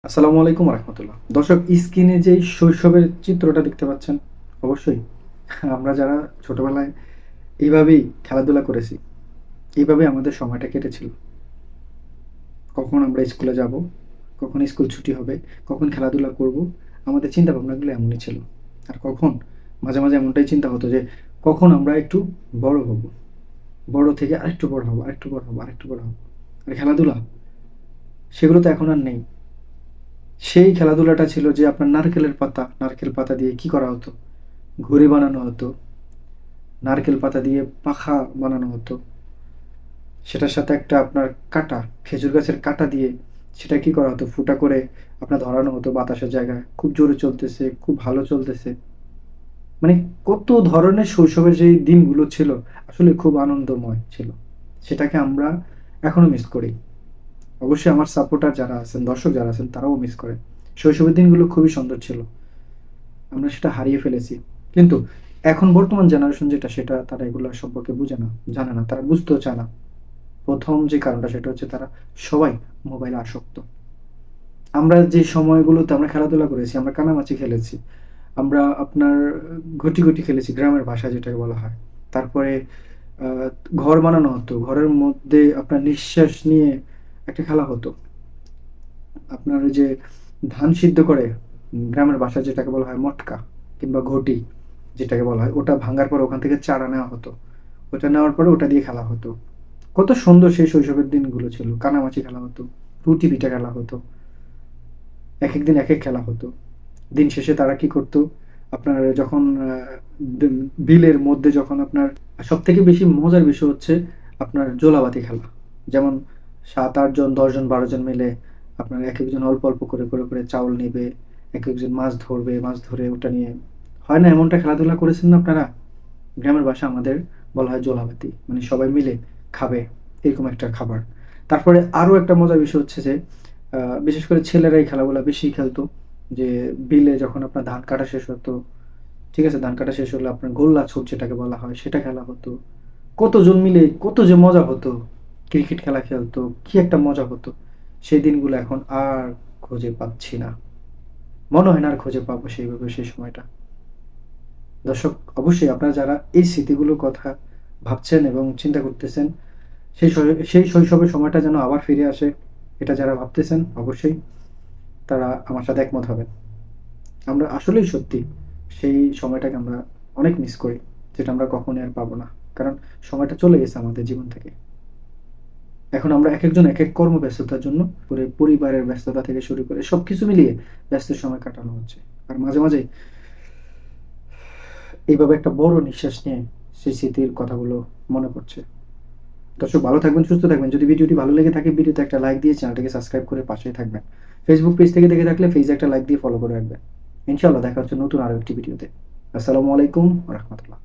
আসসালামু আলাইকুম রহমতুল্লাহ। দর্শক, স্ক্রিনে যে শৈশবের চিত্রটা দেখতে পাচ্ছেন, অবশ্যই আমরা যারা ছোটবেলায় এইভাবেই খেলাধুলা করেছি, এইভাবে আমাদের সময়টা কেটেছিল। কখন আমরা স্কুলে যাব, কখন স্কুল ছুটি হবে, কখন খেলাধুলা করব, আমাদের চিন্তা ভাবনাগুলো এমনই ছিল। আর কখন মাঝে মাঝে এমনটাই চিন্তা হতো যে কখন আমরা একটু বড় হব, বড় থেকে আরেকটু বড় হব, আরেকটু বড় হব, আরেকটু বড় হব। আর খেলাধুলা, সেগুলো তো এখন আর নেই। সেই খেলাধুলাটা ছিল যে আপনার নারকেল পাতা দিয়ে কি করা হতো, ঘুড়ি বানানো হতো, নারকেল পাতা দিয়ে পাখা বানানো হতো। সেটার সাথে একটা আপনার কাঁটা, খেজুর গাছের কাঁটা দিয়ে সেটা কি করা হতো, ফুটা করে আপনার ধরানো হতো বাতাসের জায়গায়। খুব জোরে চলতেছে, খুব ভালো চলতেছে। মানে কত ধরনের শৈশবের যেই দিনগুলো ছিল, আসলে খুব আনন্দময় ছিল। সেটাকে আমরা এখনো মিস করি। অবশ্যই আমার সাপোর্টার যারা আছেন, দর্শক যারা আছেন, তারাও মিস করে। শৈশবের দিনগুলো খুবই সুন্দর ছিল। আমরা সেটা হারিয়ে ফেলেছি। কিন্তু এখন বর্তমান জেনারেশন যেটা, সেটা তারা এগুলা সম্পর্কে বুঝে না, জানে না, তারা বুঝতেও চায় না। ১ম যে কারণটা সেটা হচ্ছে তারা সবাই মোবাইলে আসক্ত। আমরা যে সময়গুলোতে আমরা খেলাধুলা করেছি, আমরা কানামাছি খেলেছি, আমরা আপনার ঘটি খেলেছি, গ্রামের ভাষায় যেটাকে বলা হয়। তারপরে আ ঘর বানানো হতো। ঘরের মধ্যে আপনার নিঃশ্বাস নিয়ে একটা খেলা হতো। আপনার ওই যে ধান সিদ্ধ করে গ্রামের ভাষায় যেটাকে বলা হয় মটকা কিংবা ঘটি যেটাকে বলা হয়, ওটা ভাঙার পর ওখান থেকে চারা নেওয়া হতো। ওটা নেওয়ার পরে ওটা দিয়ে খেলা হতো। কত সুন্দর সেই শৈশবের দিনগুলো ছিল। কানামাছি খেলা হতো, রুটি পিঠা খেলা হতো। একেক দিন একেক খেলা হতো। দিন শেষে তারা কি করত? আপনার যখন বিলের মধ্যে যখন আপনার সবথেকে বেশি মজার বিষয় হচ্ছে আপনার জোলাবাতি খেলা। যেমন ৭-৮ জন, ১০ জন, ১২ জন মিলে আপনার একেকজন অল্প করে চাউল নিবে, একেকজন মাছ ধরবে, মাছ ধরে ওটা নিয়ে হয় না এমনটা খেলাধুলা করেছেন না আপনারা? গ্রামের ভাষায় আমাদের বলা হয় জোলাবাতি। মানে সবাই মিলে খাবে, এরকম একটা খাবার। তারপরে আরো একটা মজার বিষয় হচ্ছে যে আ বিশেষ করে ছেলেরা এই খেলাগুলা বেশি খেলতো। যে বিলে যখন আপনার ধান কাটা শেষ হতো, ঠিক আছে? ধান কাটা শেষ হলে আপনার গোল্লা ছুট যেটাকে বলা হয়, সেটা খেলা হতো। কতজন মিলে কত যে মজা হতো। ক্রিকেট খেলা খেলতো, কি একটা মজা হতো। সেই দিনগুলো এখন আর খুঁজে পাচ্ছি না। মনে হয় না আর খুঁজে পাবো সেইভাবে সেই সময়টা। দর্শক, অবশ্যই আপনারা যারা এই স্মৃতিগুলোর কথা ভাবছেন এবং চিন্তা করতেছেন, সেই শৈশবের সময়টা যেন আবার ফিরে আসে, এটা যারা ভাবতেছেন, অবশ্যই তারা আমার সাথে একমত হবেন। আমরা আসলেই সত্যি সেই সময়টাকে আমরা অনেক মিস করি, যেটা আমরা কখনোই আর পাবো না। কারণ সময়টা চলে গেছে আমাদের জীবন থেকে। এখন আমরা একেকজন একেক কর্মব্যস্ততার জন্য পরিবারের ব্যস্ততা থেকে শুরু করে সবকিছু মিলিয়ে ব্যস্ত সময় কাটানো হচ্ছে। আর মাঝে মাঝে এইভাবে একটা বড় নিঃশ্বাস নিয়ে সেই স্মৃতির কথাগুলো মনে পড়ছে। দর্শক, ভালো থাকবেন, সুস্থ থাকবেন। যদি ভিডিওটি ভালো লেগে থাকে, ভিডিওতে একটা লাইক দিয়ে চ্যানেলটিকে সাবস্ক্রাইব করে পাশেই থাকবেন। ফেসবুক পেজ থেকে দেখে থাকলে পেজে একটা লাইক দিয়ে ফলো করে রাখবেন। ইনশাআল্লাহ দেখা হচ্ছে নতুন আরো একটি ভিডিওতে। আসসালামু আলাইকুম ওয়া রাহমাতুল্লাহ।